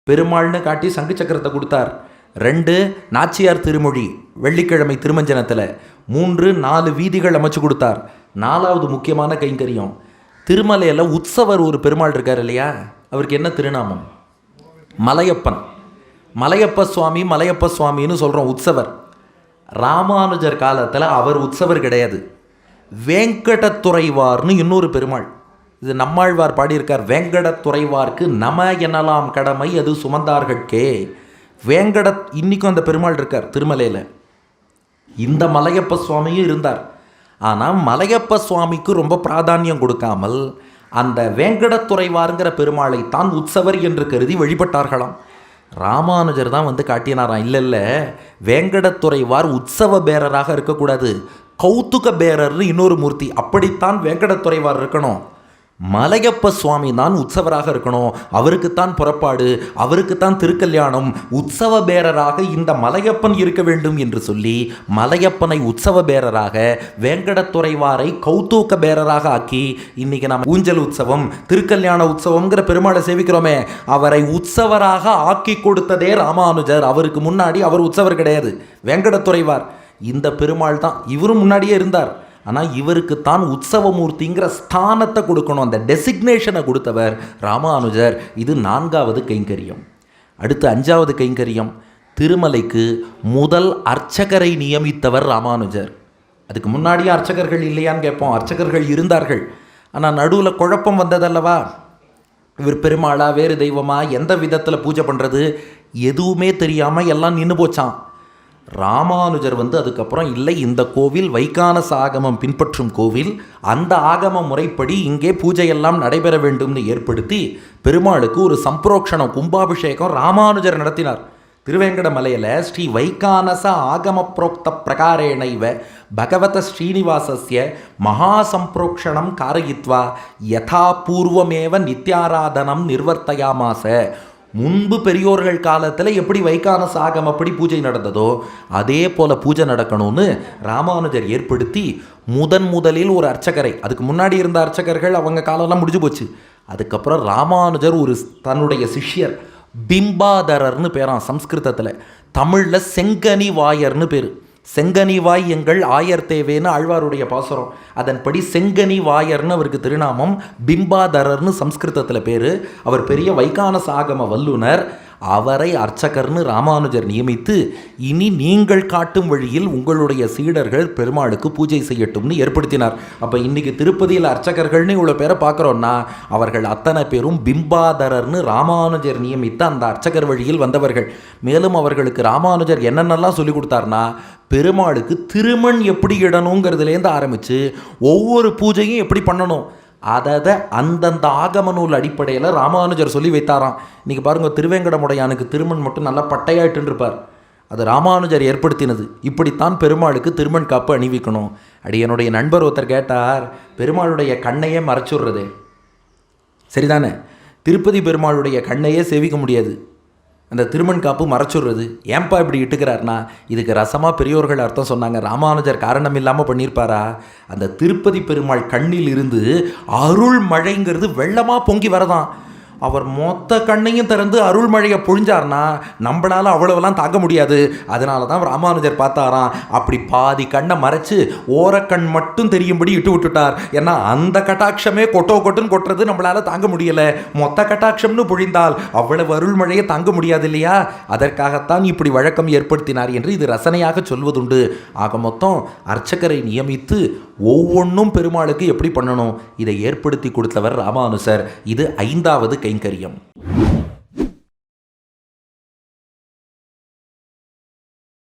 பெருமாள்னு காட்டி சங்கு சக்கரத்தை கொடுத்தார். 2 நாச்சியார் திருமொழி வெள்ளிக்கிழமை திருமஞ்சனத்தில். 3 4 வீதிகள் அமைச்சு கொடுத்தார். 4வது முக்கியமான கைங்கரியம், திருமலையில் உற்சவர் ஒரு பெருமாள் இருக்கார் இல்லையா, அவருக்கு என்ன திருநாமம்? மலையப்பன். மலையப்ப சுவாமி மலையப்ப சுவாமின்னு சொல்கிறோம் உற்சவர். ராமானுஜர் காலத்தில் அவர் உற்சவர் கிடையாது, வேங்கடத்துறைவார்னு இன்னொரு பெருமாள். இது நம்மாழ்வார் பாடியிருக்கார். வேங்கடத்துறைவார்க்கு நம எனலாம் கடமை அது சுமந்தார்கட்கே. வேங்கட இன்றைக்கும் அந்த பெருமாள் இருக்கார் திருமலையில். இந்த மலையப்ப சுவாமியும் இருந்தார். ஆனால் மலையப்ப சுவாமிக்கு ரொம்ப பிராதானியம் கொடுக்காமல் அந்த வேங்கடத்துறைவாருங்கிற பெருமாளை தான் உற்சவர் என்று கருதி வழிபட்டார்களாம். ராமானுஜர் தான் வந்து காட்டினாராம், இல்லை வேங்கடத்துறைவார் உற்சவ பேரராக இருக்கக்கூடாது, கௌத்துக பேரர்னு இன்னொரு மூர்த்தி, அப்படித்தான் வேங்கடத்துறைவார் இருக்கணும். மலையப்ப சுவாமி தான் உற்சவராக இருக்கணும், அவருக்குத்தான் புறப்பாடு, அவருக்குத்தான் திருக்கல்யாணம், உற்சவ பேரராக இந்த மலையப்பன் இருக்க வேண்டும் என்று சொல்லி மலையப்பனை உற்சவ பேரராக, வேங்கடத்துறைவாரை கௌதூக்க பேரராக ஆக்கி இன்னைக்கு நாம் ஊஞ்சல் உற்சவம் திருக்கல்யாண உற்சவங்கிற பெருமாளை சேவிக்கிறோமே, அவரை உற்சவராக ஆக்கி கொடுத்ததே ராமானுஜர். அவருக்கு முன்னாடி அவர் உற்சவர் கிடையாது, வேங்கடத்துறைவார். இந்த பெருமாள் தான், இவரும் முன்னாடியே இருந்தார். ஆனால் இவருக்குத்தான் உற்சவமூர்த்திங்கிற ஸ்தானத்தை கொடுக்கணும், அந்த டெசிக்னேஷனை கொடுத்தவர் ராமானுஜர். இது 4வது கைங்கரியம். அடுத்து 5வது கைங்கரியம், திருமலைக்கு முதல் அர்ச்சகரை நியமித்தவர் ராமானுஜர். அதுக்கு முன்னாடியே அர்ச்சகர்கள் இல்லையான்னு கேட்போம். அர்ச்சகர்கள் இருந்தார்கள், ஆனால் நடுவில் குழப்பம் வந்ததல்லவா, இவர் பெருமாளா வேறு தெய்வமா, எந்த விதத்தில் பூஜை பண்ணுறது எதுவுமே தெரியாமல் எல்லாம் நின்று போச்சான். ராமானுஜர் வந்து அதுக்கப்புறம் இல்லை, இந்த கோவில் வைகானச ஆகமம் பின்பற்றும் கோவில், அந்த ஆகம முறைப்படி இங்கே பூஜையெல்லாம் நடைபெற வேண்டும்னு ஏற்படுத்தி பெருமாளுக்கு ஒரு சம்பிரோக்ஷணம் கும்பாபிஷேகம் ராமானுஜர் நடத்தினார். திருவேங்கட மலையில் ஸ்ரீ வைகானச ஆகம புரோக்த பிரகாரேணைவ பகவத ஸ்ரீனிவாசஸ்ய மகாசம்பிரோக்ஷணம் காரயித்வா யதா பூர்வமேவ நித்யாராதனம் நிர்வர்த்தயாமாச. முன்பு பெரியோர்கள் காலத்தில் எப்படி வைகானச ஆகமம் அப்படி பூஜை நடந்ததோ அதே போல் பூஜை நடக்கணும்னு ராமானுஜர் ஏற்படுத்தி முதலில் ஒரு அர்ச்சகரை, அதுக்கு முன்னாடி இருந்த அர்ச்சகர்கள் அவங்க காலம்லாம் முடிஞ்சு போச்சு. அதுக்கப்புறம் ராமானுஜர் ஒரு தன்னுடைய சிஷ்யர் பிம்பாதரர்னு பேரான் சம்ஸ்கிருதத்தில், தமிழில் செங்கனி வாயர்னு பேர். செங்கனி வாய் எங்கள் ஆயர் தேவேன்னு ஆழ்வாருடைய பாசுரம், அதன்படி செங்கனி வாயர்னு அவருக்கு திருநாமம், பிம்பாதரர்னு சம்ஸ்கிருதத்தில் பேர். அவர் பெரிய வைகானச ஆகம வல்லுனர். அவரை அர்ச்சகர்னு ராமானுஜர் நியமித்து, இனி நீங்கள் காட்டும் வழியில் உங்களுடைய சீடர்கள் பெருமாளுக்கு பூஜை செய்யட்டும்னு ஏற்படுத்தினார். அப்போ இன்றைக்கி திருப்பதியில் அர்ச்சகர்கள்னு இவ்வளோ பேரை பார்க்குறோன்னா அவர்கள் அத்தனை பேரும் பிம்பாதரர்னு ராமானுஜர் நியமித்த அந்த அர்ச்சகர் வழியில் வந்தவர்கள். மேலும் அவர்களுக்கு ராமானுஜர் என்னென்னலாம் சொல்லி கொடுத்தார்னா, பெருமாளுக்கு திருமண் எப்படி இடணுங்கிறதுலேருந்து ஆரம்பித்து ஒவ்வொரு பூஜையும் எப்படி பண்ணணும் அதை அந்தந்த ஆகம நூல் அடிப்படையில் ராமானுஜர் சொல்லி வைத்தாராம். இன்றைக்கி பாருங்கள், திருவேங்கடமுடையானுக்கு திருமண் மட்டும் நல்லா பட்டையாயிட்டு இருப்பார், அது ராமானுஜர் ஏற்படுத்தினது. இப்படித்தான் பெருமாளுக்கு திருமண் காப்பு அணிவிக்கணும். அடி என்னுடைய நண்பர் ஒருத்தர் கேட்டார், பெருமாளுடைய கண்ணையே மறைச்சுடுறது சரிதானே, திருப்பதி பெருமாளுடைய கண்ணையே சேவிக்க முடியாது, அந்த திருமண் காப்பு மறைச்சுடுறது ஏன்பா இப்படி இட்டுக்கிறார்னா, இதுக்கு ரசமாக பெரியோர்கள் அர்த்தம் சொன்னாங்க. ராமானுஜர் காரணம் இல்லாமல் பண்ணியிருப்பாரா? அந்த திருப்பதி பெருமாள் கண்ணில் இருந்து அருள் மழைங்கிறது வெள்ளமாக பொங்கி வரதான். அவர் மொத்த கண்ணையும் திறந்து அருள் மழையை பொழிஞ்சார்னா நம்மளால் அவ்வளோவெல்லாம் தாக்க முடியாது. அதனால தான் ராமானுஜர் பார்த்தாராம், அப்படி பாதி கண்ணை மறைச்சு ஓரக்கண் மட்டும் தெரியும்படி இட்டு விட்டுட்டார். ஏன்னா அந்த கட்டாட்சமே கொட்டுன்னு கொட்டுறது நம்மளால் தாங்க முடியலை, மொத்த கட்டாட்சம்னு பொழிந்தால் அவ்வளவு அருள் மழையை தாங்க முடியாது இல்லையா, அதற்காகத்தான் இப்படி வழக்கம் ஏற்படுத்தினார் என்று இது ரசனையாக சொல்வதுண்டு. ஆக மொத்தம் அர்ச்சகரை நியமித்து ஒவ்வொன்றும் பெருமாளுக்கு எப்படி பண்ணணும் இதை ஏற்படுத்தி கொடுத்தவர் ராமானுஜர். இது 5வது கைங்கரியம்.